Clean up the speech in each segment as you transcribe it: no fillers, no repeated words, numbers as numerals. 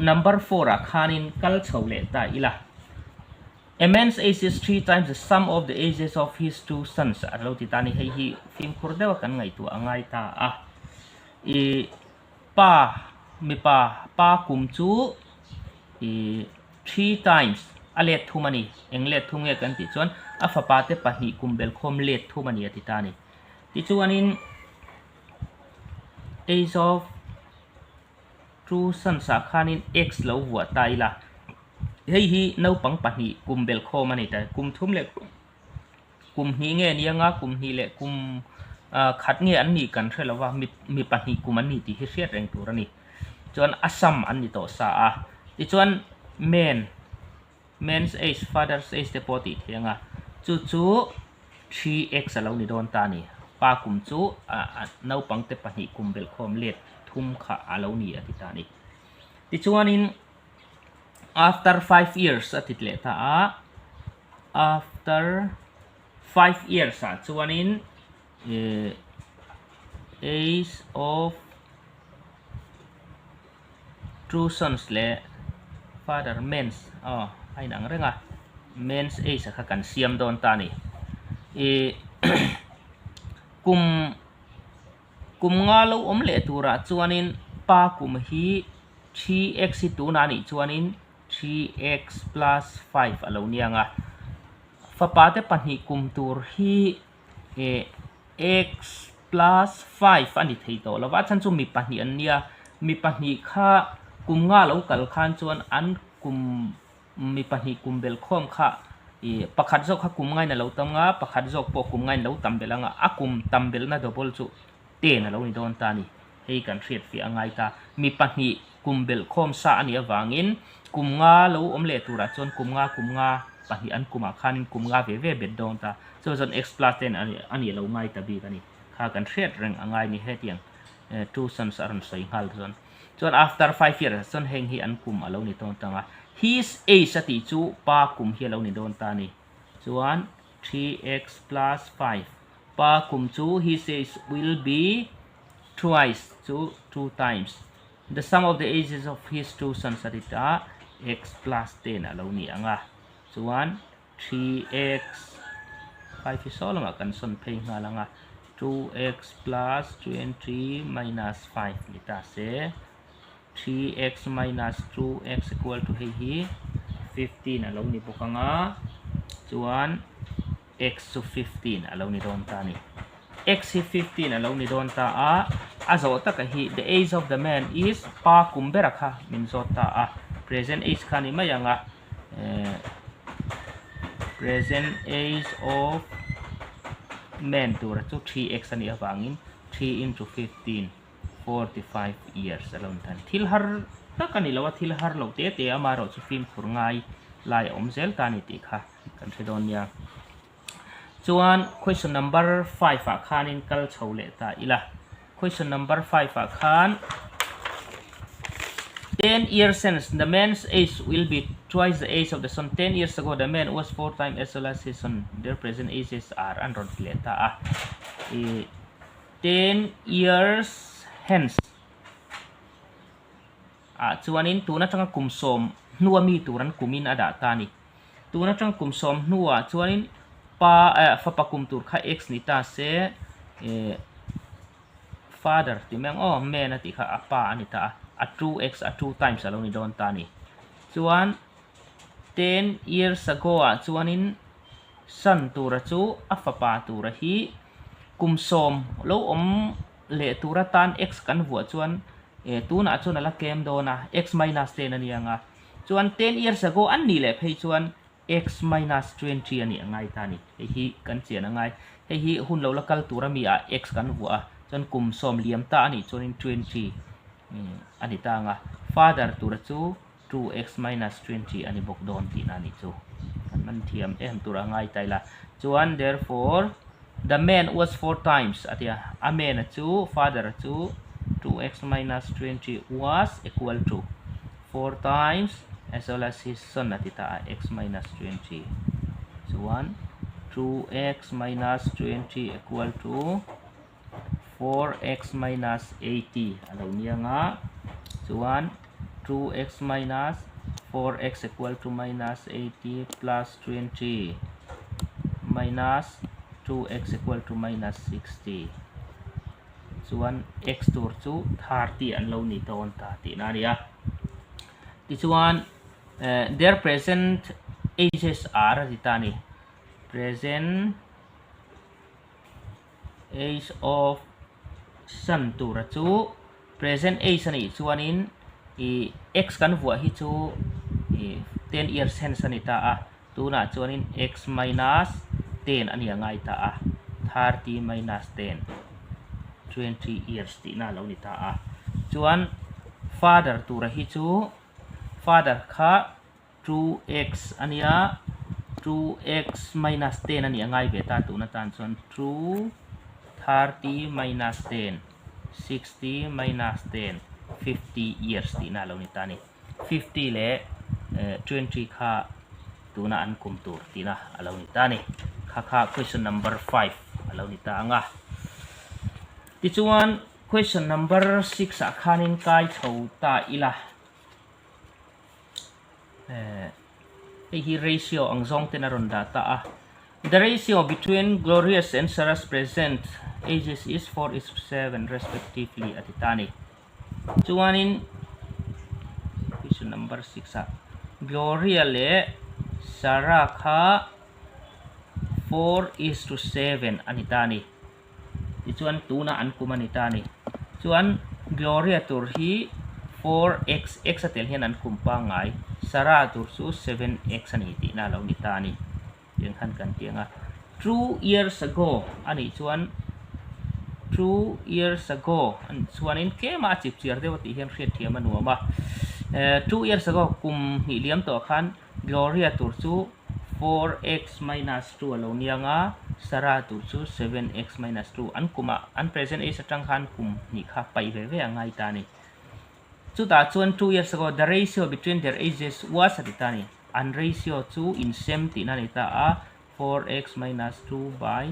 number 4 a khanin kal chhole ta ila. A man's age is 3 times the sum of the ages of his 2 sons. Alo titani hei hi film khurdewa kan ngai tu angai ta a. I pa mi pa kum chu i 3 times a let thu mani eng let thu nge kan ti chuan a fa pa te pahni kum bel khom let thu mani atitani ti chuanin age of 2 sons a khanin x lo wa tai la hei hi no pang pahni kum bel khom mani ta kum thum le kum hi nge nianga kum hi le kum khat nge an ni kan thela wa mi pahni kum an ni ti hi hriat reng tur ani chuan asam an ni to sa a ti chuan men's age father's age te poti thianga chu 3x alo ni don ta ni pa kum chu no pang te pahni kum bel khom let thum kha alo ni atita ni ti chuanin after 5 years atitle ta a after 5 years a chuanin age of 2 sons le father men's ai nang renga men's age kha kan siam don ta ni kum nga lo om le tura chuanin pa kum hi 3x hi tu na ni chuanin 3x plus 5 alo nianga fa pa te pahni kum tur hi x plus 5 ani thei to lawa chan chu mi pahni an nia mi pahni kha kum nga lo kal khan chuan an kum mi pahni kum bel khom kha pakhat zok kha kum ngai na lo tam nga pakhat zok po kum ngai lo tam belanga akum tam bel na double chu te na lo ni don ta ni hei kan thriat fi angai ta mi pahni kum bel khom sa ani awangin kum nga lo om le tura chon kum nga pahni an kuma khanin kum nga ve ve bet don ta so zon x plus 10 ani lo ngai ta bi kani kha kan thriat reng angai ni he tiang 2 sons aron soi hal zon chon after 5 years son heng hi an kum alo ni ton tanga his age ati chu pa kum hi alo ni don ta ni chuan 3x plus 5 pa kum chu his age will be twice to 2 times the sum of the ages of his 2 sons atita x plus 10 alo ni anga chuan 3x 5 is all nga kan son phei nga langa 2x plus 20 minus 5 lita se 3x minus 2x equal to hi 15 alo ni bukanga chuan x to 15 alo ni don ta ni x hi 15 alo ni don ta a zo ta ka hi the age of the man is pa kumbera kha min zo ta present age khani mayanga present age of man to 3x ani awangin 3 into 15 45 years alone tan thil har ta kani lawa thil har lo te amaro chu film khurngai lai omzel tani ti kha kan thedon ya chuan question number 5 a khanin kal chhole ta ila question number 5 a khan 10 years since the man's age will be twice the age of the son. 10 years ago the man was 4 times as well as his son. Their present ages are andron leta 10 years hence chuanin tuna tanga kumsom nuwa mi turan kumin ada tani tuna tanga kumsom nuwa chuanin pa fa pakum tur kha x ni ta se father timeng men ati kha apa ani ta a 2x a 2 times alo ni don tani chuan 10 years ago chuanin son tura chu a fa pa tura hi kumsom lo om le tura tan x kan vuwa chuan tu na chuan ala kem dona x minus 10 ani anga chuan 10 years ago an ni le phei chuan x minus 20 ani angai ta ni hi kan chian angai hi hun lo lakal tura mi x kan vuwa chuan kum som liam ta ani chuan in 20 ani ta nga father tura chu 2x minus 20 ani bok don ti na ni chu kan man thiam tura ngai taila chuan therefore the man was 4 times atia a man chu father chu 2x minus 20 was equal to 4 times as well as his son atita x minus 20 so 2x minus 20 equal to 4x minus 80 alo niya nga so 2x minus 4x equal to minus 80 plus 20 minus 2x equal to minus 60 chuan x tur chu 30 an lo ni ton ta ti na ria ti chuan their present ages are ditani present age of san tur chu present age ani chuanin x kan vua hi chu 10 years hence ani ta a tuna chuanin x minus 10 ani angai ta a 30 minus 10 20 years ti na lo ni ta a chuan father tura hi chu father kha 2x ania 2x minus 10 ani angai ve ta tuna tan chuan 2 30 minus 10 60 minus 10 50 years ti na lo ni ta ni 50 le 20 kha tuna an kum tur ti na alo ni ta ni kha question number 5 alo ni ta anga ti chuan question number 6 a khanin kai tho ta ila hi ratio ang zong ten aron data a the ratio between Glorious and Sarah's present ages is 4:7 respectively at itani chuanin question number 6 a Gloria le Sarah kha 4:7 anitani chuan tuna an kumanitani chuan Gloria tur hi 4x x atel hian an kumpa ngai Sarah tur chu 7x ani ti na lo ni tani yang han kan tianga 2 years ago ani chuan 2 years ago an chuanin ke ma chip chiar de ti hian hriat thiam anuama 2 years ago kum hi liam to khan Gloria tur chu 4x minus 2 alo nianga Sarah tur chu 7x minus 2 an kuma an present age atang khan kum ni kha pai ve ve angai tani chu ta chuan 2 years ago the ratio between their ages was atitani an ratio chu in same ti na ni ta a 4x minus 2 by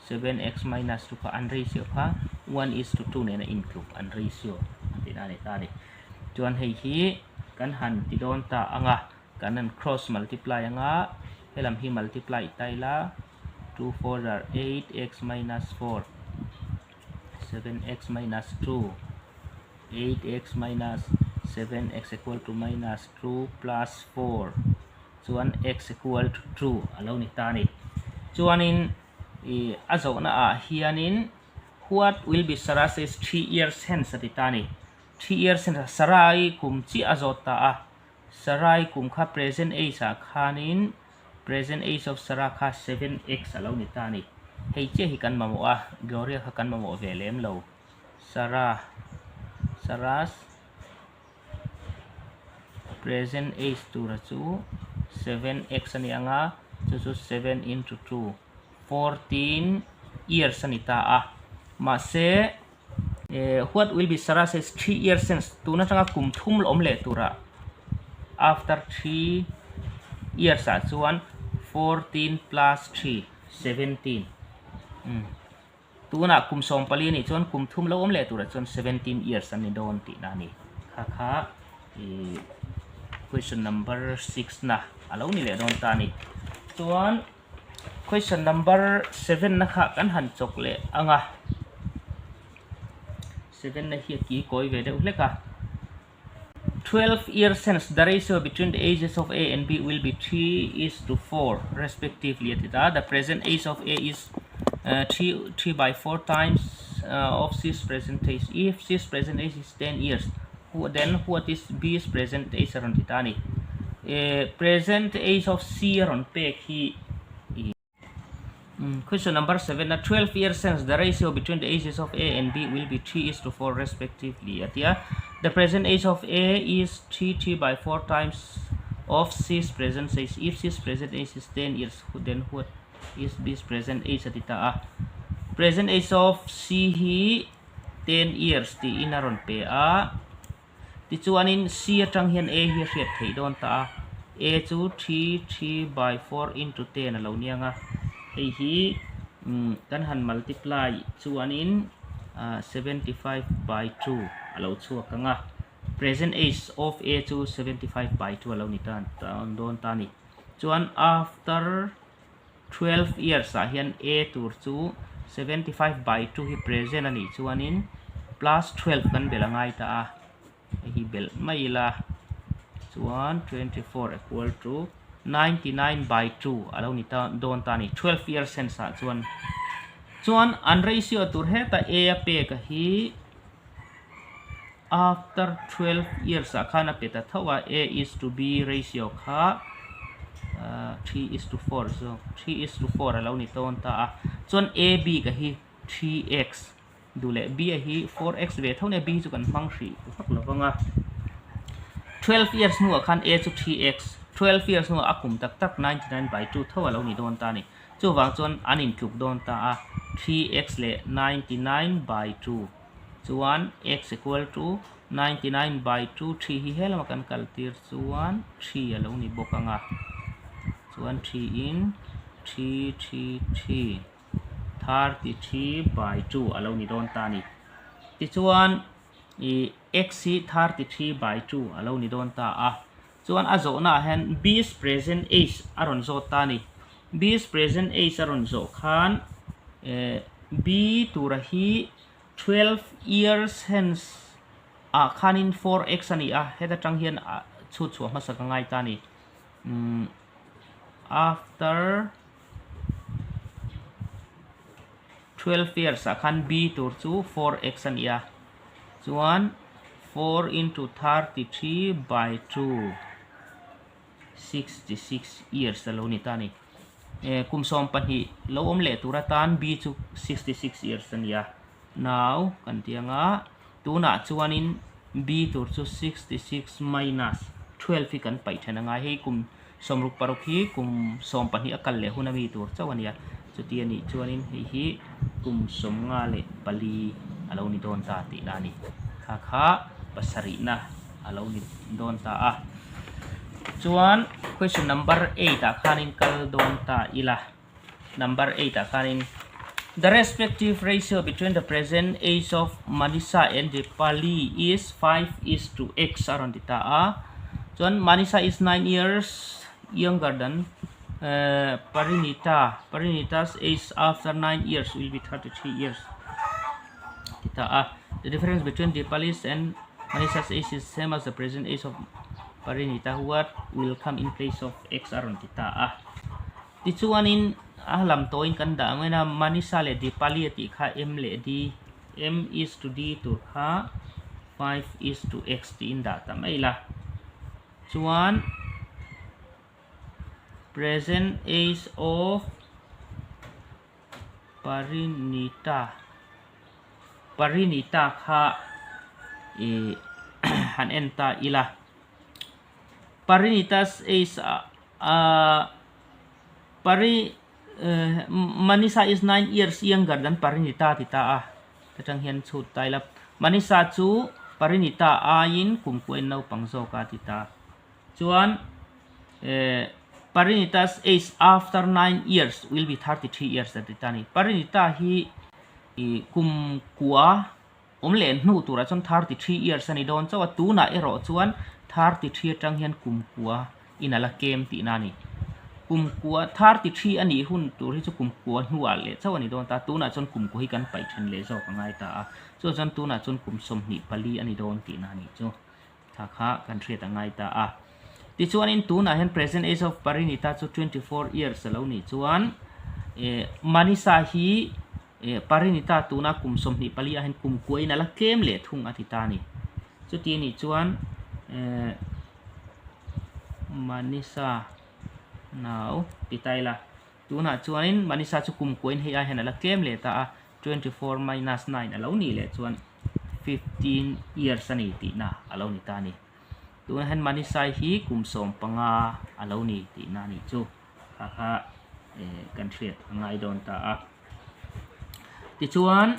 7x minus 2 kha an ratio kha 1:2 ne na include an ratio ti na ni ta ni chuan hei hi kan han ti don ta anga kan an cross multiply anga helam hi multiply taila 2 4 are 8x minus 4 7x minus 2 8x minus 7x equal to minus 2 plus 4 chuan x equal to 2 alo ni ta ni chuanin azo na a hianin what will be Sarah says 3 years hence atitani 3 years hence Sarai kum chi azota a Sarai kum kha present age a khanin present age of Sarah kha 7x alo ni ta ni hei che hi kan mamo a Gloria kha kan mamo velem lo Sarah's present age tura chu 7x ani anga chu 7 into 2 14 years ani ta a ma se what will be Sarah says 3 years since tuna tanga kum thum lom le tura after 3 years a chuan 14 plus 3 17 tuna kum som pali ni chuan kum thum lo om le tura chuan 17 years ani don ti na ni kha question number 6 na alo ni le don ta ni chuan question number 7 na kha kan han chok le anga 7 na hi ki koi ve de uleka 12 years since the ratio between the ages of A and B will be 3:4 respectively at the present age of A is 3 by 4 times of C's present age. If C's present age is 10 years, then what is B's present age around titani? Present age of C around pek he. Question number 7. 12 years since the ratio between the ages of A and B will be 3:4 respectively. The present age of A is 3 by 4 times of C's present age. If C's present age is 10 years, then what is B's present age atita? Present age of C he 10 years ti inaron pe a. Ti chuanin C atang hian A hi riat thei don ta A chu 3 by 4 into 10 alo nianga hei hi kan han multiply chuanin 75 by 2 alo chuak anga present age of A chu 75/2 alo ni tan don ta ni chuan after 12 years a hian A tur chu 75/2 hi present ani chuanin plus 12 kan belangai ta a hi bel mai la chuan 24 equal to 99/2 alo ni ta don ta ni 12 years hence a chuan an ratio tur he ta A a pe ka hi after 12 years a khana pe ta thawa A is to B ratio kha 3:4 so 3:4 alo ni ton ta a chuan A B ka hi 3x dule B a hi 4x ve thone B chu kan mang hri phak lawanga 12 years nu khan A chu 3x 12 years nu akum tak 99/2 thawa lo ni don ta ni chu wang chuan anin tluk don ta a 3x le 99/2 chuan x equal to 99/2 3 hi helama kan kaltir chuan 3 alo ni bokanga chuan 3 in 3 33/2 alo ni don ta ni ti chuan i x hi 33/2 alo ni don ta a chuan a zo na hen b's present age aron zo ta ni b's present age aron zo khan b tura hi 12 years hence a khanin 4x ani a heta tang hian chu ma saka ngai ta ni after 12 years a khan b tur chu 4x ani a chuan 4 into 33/2 66 years alo ni ta ni kum som pani lo om le tura tan b chu 66 years ani a now kan tianga tuna chuanin b tur chu 66 minus 12 hi kan pai thana nga hei kum somruk paruk hi kum som pani akal le hunami tur chawania chuti ani chuanin hi kum som nga le pali alo ni don ta ti dani kha pasari na alo ni don ta a chuan question number 8 a khanin kal don ta ila number 8 a khanin the respective ratio between the present age of Manisa and Dipali is 5:x aron dita a chuan Manisa is 9 years younger than Parinita's age after 9 years will be 33 years dita a the difference between Dipali's and Manisa's age is same as the present age of Parinita. What will come in place of x aron dita a ti chuanin ahlam toin kan da mena Manisa le Dipali ati kha m le d m is to d tur kha 5:x ti in da ta mai la chuan present age of Parinita kha han enta ila Parinita's age Manisa is 9 years younger than Parinita tita a tatang hian chut taila Manisa chu Parinita a in kum kuan no pangzo ka tita chuan Parinita's age after 9 years will be 33 years tita ni Parinita hi kum kwa omle nu tura chon 33 years ani don chawa tu na ero chuan 33 tang hian kum kwa inala kem ti na ni kum kwa 33 ani hun tur hi chu kum kwa hnuwa le chawani don ta tu na chon kum ko hi kan pai then le zo ka ngai ta a chu chon tu na chon kum som ni pali ani don ti na ni chu tha kha kan thre ta ngai ta a ti chuan in tu na hen present age of Parinita chu 24 years alo ni chuan Manisa hi Parinita tu na kum som ni pali a hen kum ko ina la kem le thung atita ni chu ti ni chuan Manisa now titaila tuna chuanin Manisa chu kum koin hei a hen ala kem le ta a 24 minus 9 alo ni le chuan 15 years ani ti na alo ni ta ni tuna hen Manisa hi kum som panga alo ni ti na ni chu kha kan thriat ngai don ta a ti chuan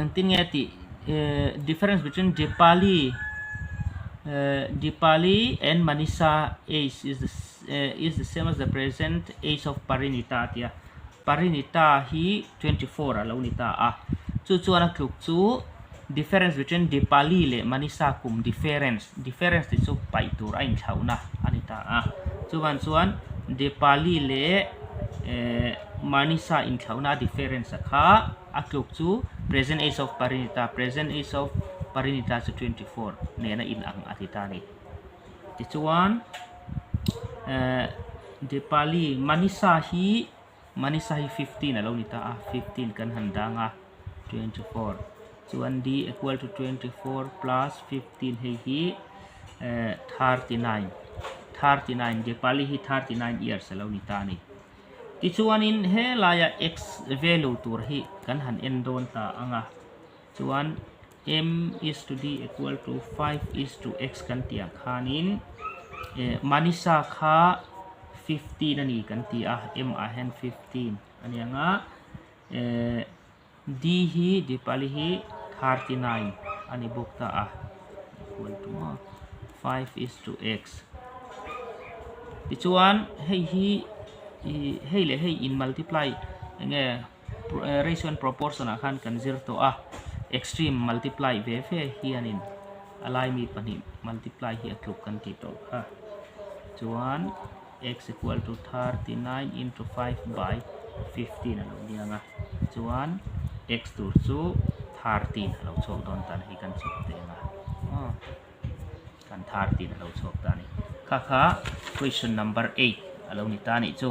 antin nge ti difference between Dipali and Manisa age is the same as the present age of Parinita tia Parinita hi 24 alo ni ta a chu chuan a kluk chu difference between Dipali le Manisa kum difference ti chu pai tur a in thau na anita a chuan Dipali le Manisa in thau na difference kha akluk chu present age of Parinita chu 24 ne na in ang atita ni ti chuan Dipali Manisa hi 15 alo nita a 15 kan handa nga 24 chuan D equal to 24 plus 15 hei hi 39 Dipali hi 39 years alo nita ni ti chuan in he laya x value tur hi kan han en don ta anga chuan m is to d equal to 5 is to x kan tia khanin Manisa kha 15 ani kan ti a m a hen 15 ani anga d hi Dipali hi 39 ani bukta a equal to 5 is to x ti chuan hei le hei in multiply nge ratio and proportion a khan kan zir to a extreme multiply ve hi anin alai mi pani multiply hi atluk kan ti to ha chuan x equal to 39 into 5 by 15 alo dia nga chuan x tur chu 13 alo chok don tan hi kan chok te nga kan 13 alo chok ta ni kha question number 8 alo ni ta ni chu